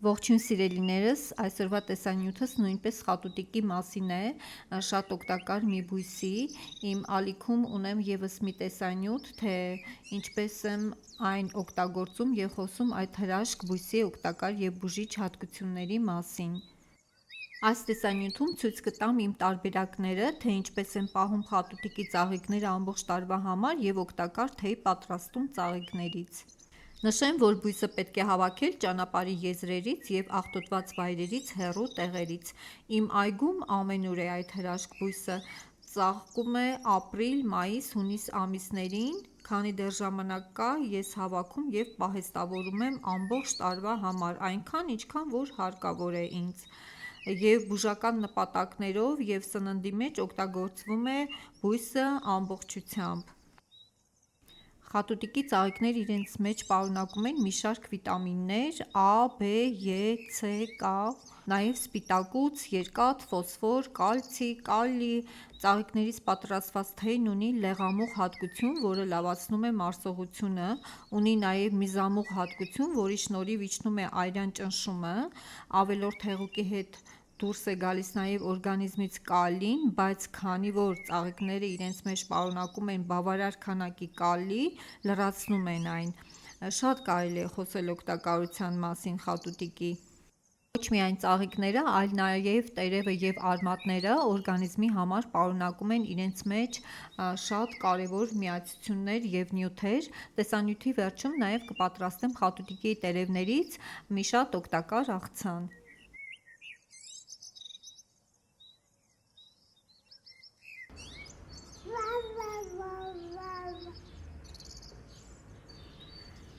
Ողջույն սիրելիներս, այսօրվա տեսանյութս նույնպես խատուտիկի մասին է, շատ օգտակար մի բույսի, իմ ալիքում ունեմ եւս մի տեսանյութ, թե ինչպես եմ այն օգտագործում եւ խոսում այդ հրաշք բույսի օգտակար եւ բուժիչ հատկությունների մասին։ Այս տեսանյութում ցույց կտամ իմ տարբերակները, թե ինչպես եմ պահում խատուտիկի ծաղիկները ամբողջ տարվա համար եւ օգտակար թեյ պատրաստում ծաղիկներից։ Նշեմ, որ բույսը պետք է հավաքել ճանապարհի եզրերից եւ աղտոտված վայրերից հեռու տեղերից։ Իմ այգում ամենուր է այդ հրաշք բույսը, ծաղկում է ապրիլ, մայիս, հունիս ամիսներին, քանի դեռ ժամանակ կա, ես հավաքում եւ պահեստավորում եմ ամբողջ տարվա համար, այնքան ինչքան որ հարկավոր է ինձ։ Եվ բուժական նպատակներով եւ սննդի մեջ օգտագործվում է բույսը ամբողջությամբ։ Խատուտիկի ծաղիկները իրենց մեջ պարունակում են մի շարք վիտամիններ A, B, E, C, K, նաև սպիտակուց, երկաթ, ֆոսֆոր, կալցի, կալի։ Ծաղիկներից պատրաստված թեյն ունի լեղամուղ հատկություն, որը լավացնում է մարսողությունը, ունի նաև միզամուղ հատկություն, որի շնորհիվ իջնում է արյան ճնշումը, ավելորդ հեղուկի հետ դուրս է գալիս նաև օրգանիզմից կալին, բայց քանի որ ծաղիկները իրենց մեջ պարունակում են բավարար քանակի կալի, լրացնում են այն։ Շատ կարելի է խոսել օգտակարության մասին խատուտիկի։ Ոչ միայն ծաղիկները, այլ նաև տերևը եւ արմատները օրգանիզմի համար պարունակում են իրենց մեջ շատ կարևոր միացություններ եւ նյութեր։ Տեսանյութի վերջում նաև կպատրաստեմ խատուտիկի տերևներից մի շատ օգտակար աղցան։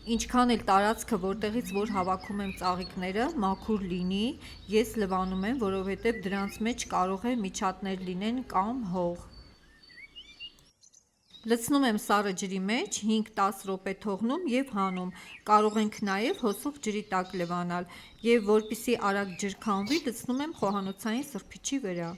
Ինչքան էլ տարածքը, որտեղից որ հավաքում եմ ծաղիկները, մաքուր լինի, ես լվանում եմ, որովհետև դրանց մեջ կարող է միջատներ լինեն կամ հող։ Լցնում եմ սառը ջրի մեջ, 5-10 րոպե թողնում եւ հանում։ Կարող ենք նաեւ հոսող ջրի տակ լվանալ եւ որպեսզի արագ ջրքանվի, լցնում եմ խոհանոցային սրբիչի վրա։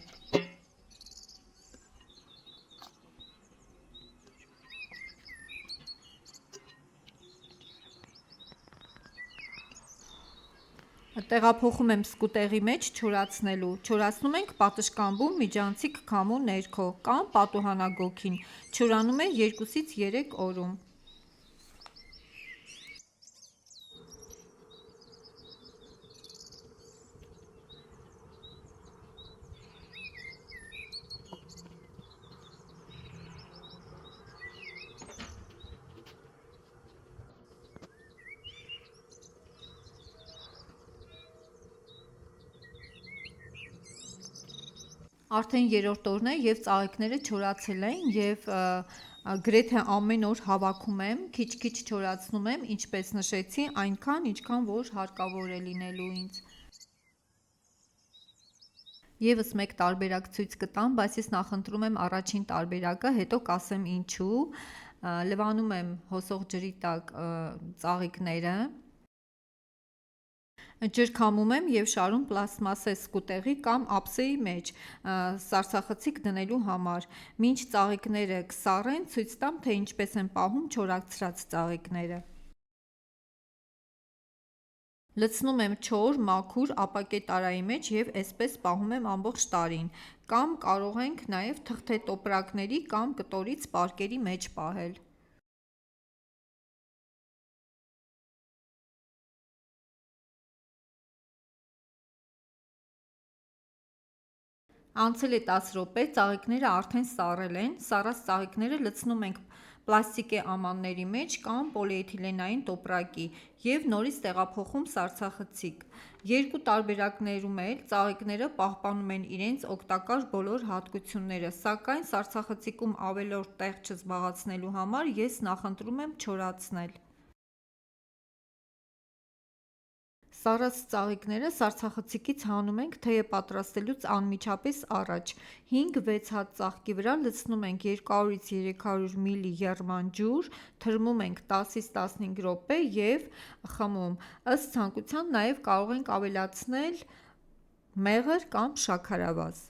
Տեղափոխում եմ սկուտեղի մեջ չորացնելու։ Չորացնում ենք պատշգամբում միջանցիկ քամու ներքո կամ պատուհանագոգին։ Չորանում է 2-ից 3 օրում։ Արդեն 3-րդ օրն է եւ ծաղիկները չորացել են եւ գրեթե ամեն օր հավաքում եմ, քիչ-քիչ չորացնում եմ, ինչպես նշեցի, այնքան ինչքան որ հարկավոր է լինելու ինձ։ Եվս մեկ տարբերակ ցույց կտամ, բայց ես նախընտրում եմ առաջին տարբերակը, հետո կասեմ ինչու։ Լվանում եմ հոսող ջրի տակ ծաղիկները, ջրքամում եմ եւ շարում պլաստմասե սկուտեղի կամ ափսեի մեջ, սառցախցիկ դնելու համար։ Մինչ ծաղիկները կսառեն, ցույց տամ, թե ինչպես եմ պահում չորացրած ծաղիկները։ Լցնում եմ չոր, մաքուր ապակե տարայի մեջ եւ այսպես պահում եմ ամբողջ տարին, կամ կարող ենք նաեւ թղթե տոպրակների կամ կտորից պարկերի մեջ պահել։ Անցել է 10 րոպե, ծաղիկները արդեն սառել են, սառած ծաղիկները լցնում ենք պլաստիկե ամանների մեջ կամ պոլիէթիլենային տոպրակի եւ նորից տեղափոխում սառցախցիկ։ Երկու տարբերակներում էլ ծաղիկները պահպանում են իրենց օգտակար բոլոր հատկությունները, սակայն սառցախցիկում ավելորդ տեղ չզբաղեցնելու համար ես նախընտրում եմ չորացնել։ Սառած ծաղիկները սառցախցիկից հանում ենք թեյը պատրաստելուց անմիջապես առաջ։ 5-6 հատ ծաղկի վրա լցնում ենք 200-ից 300 մլ եռման ջուր, թրմում ենք 10-ից 15 րոպե եւ խմում։ Ըստ ցանկության նաեւ կարող ենք ավելացնել մեղր կամ շաքարավազ։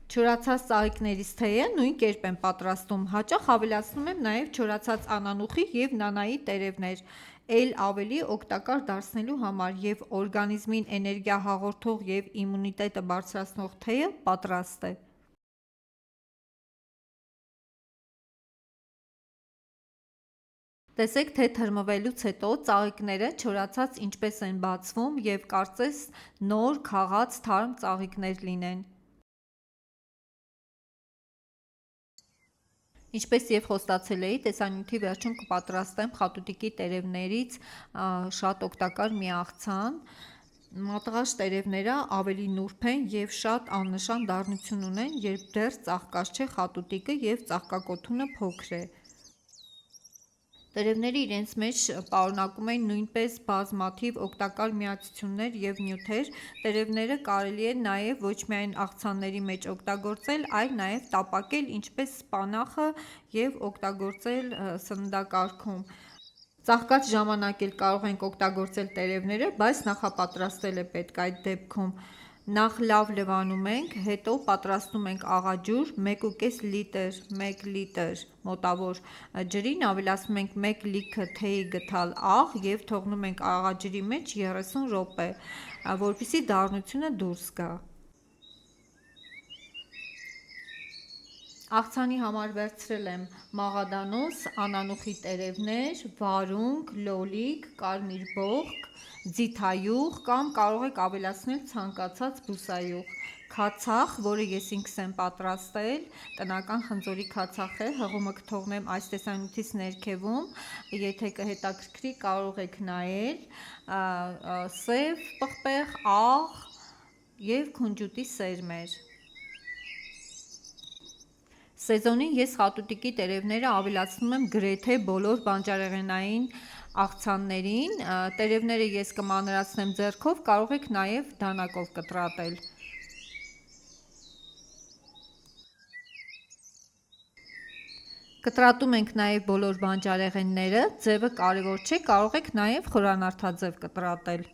Չորացած ծաղիկներից թեյը նույն կերպ եմ պատրաստում, հաճախ ավելացնում եմ նաև չորացած անանուխի և նանայի տերևներ։ էլ ավելի օգտակար դարձնելու համար և օրգանիզմին էներգիա հաղորդող և իմունիտետը բարձրացնող թեյը պատրաստ է։ Տեսեք, թե թրմվելուց հետո ծաղիկները չորացած ինչպես են բացվում և կարծես նոր քաղած թարմ ծաղիկներ լինեն։ Ինչպես և խոստացել էի, տեսանյութի վերջում կպատրաստեմ խատուտիկի տերևներից շատ օգտակար մի աղցան։ Մատղաշ տերևները ավելի նուրբ են և շատ աննշան դառնություն ունեն, երբ դեռ ծաղկած չէ խատուտիկը և ծաղկակոթունը փոքր է։ Տերևները իրենց մեջ պարունակում են նույնպես բազմաթիվ օգտակար միացություններ և նյութեր։ Տերևները կարելի է նաև ոչ միայն աղցանների մեջ օգտագործել, այլ նաև տապակել ինչպես սպանախը և օգտագործել սննդակարգում։ Ծաղկած ժամանակ էլ կարող ենք օգտագործել տերևները, բայց նախապատրաստել է պետք այդ դեպքում։ Նախ լավ լվանում ենք, հետո պատրաստում ենք աղաջուր 1,5 լիտր 1 լիտր մոտավոր ջրին ավելացնում ենք 1 լիքը թեյի գթալ աղ և թողնում ենք աղաջրի մեջ 30 րոպե, որպեսզի դառնությունը դուրս գա։ Աղցանի համար վերցրել եմ մաղադանոս, անանուխի տերևներ, վարունգ, լոլիկ, կարմիր բողկ, ձիթայուղ կամ կարող եք ավելացնել ցանկացած բուսայուղ, քացախ, որը ես ինքս եմ պատրաստել, տնական խնձորի քացախ է, հղումը կթողնեմ այս տեսանյութից ներքևում, եթե կհետաքրքրի կարող եք նայել, սև պղպեղ, աղ և քունջուտի սերմեր։ Սեզոնին ես խատուտիկի տերևները ավելացնում եմ գրեթե բոլոր բանջարեղենային աղցաններին, տերևները ես կմանրացնեմ ձեռքով, կարող եք նաև դանակով կտրատել։ Կտրատում ենք նաև բոլոր բանջարեղենները, ձևը կարևոր չէ, կարող եք նաև խորանարդաձև կտրատել։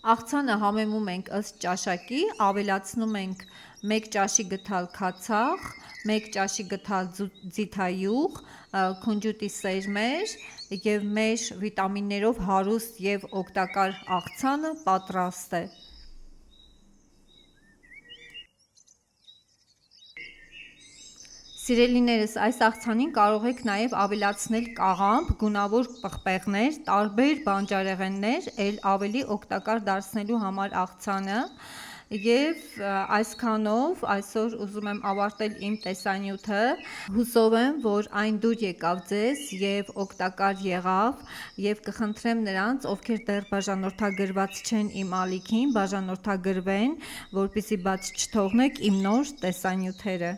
Աղցանը համեմում ենք ըստ ճաշակի, ավելացնում ենք 1 ճաշի գթալ քացախ, 1 ճաշի գթալ ձիթայուղ, քունջուտի սերմեր և մեր վիտամիններով հարուստ և օգտակար աղցանը պատրաստ է։ Սիրելիներս, այս աղցանին կարող եք նաև ավելացնել կաղամբ, գունավոր պղպեղներ, տարբեր բանջարեղեններ, էլ ավելի օգտակար դարձնելու համար աղցանը։ Եվ այսքանով այսօր ուզում եմ ավարտել իմ տեսանյութը, հուսով եմ, որ այն դուր եկավ ձեզ և օգտակար եղավ, և կխնդրեմ նրանց, ովքեր դեռ բաժանորդագրված չեն իմ ալիքին, բաժանորդագրվեն, որպեսզի բաց չթողնեք իմ նոր տեսանյութերը։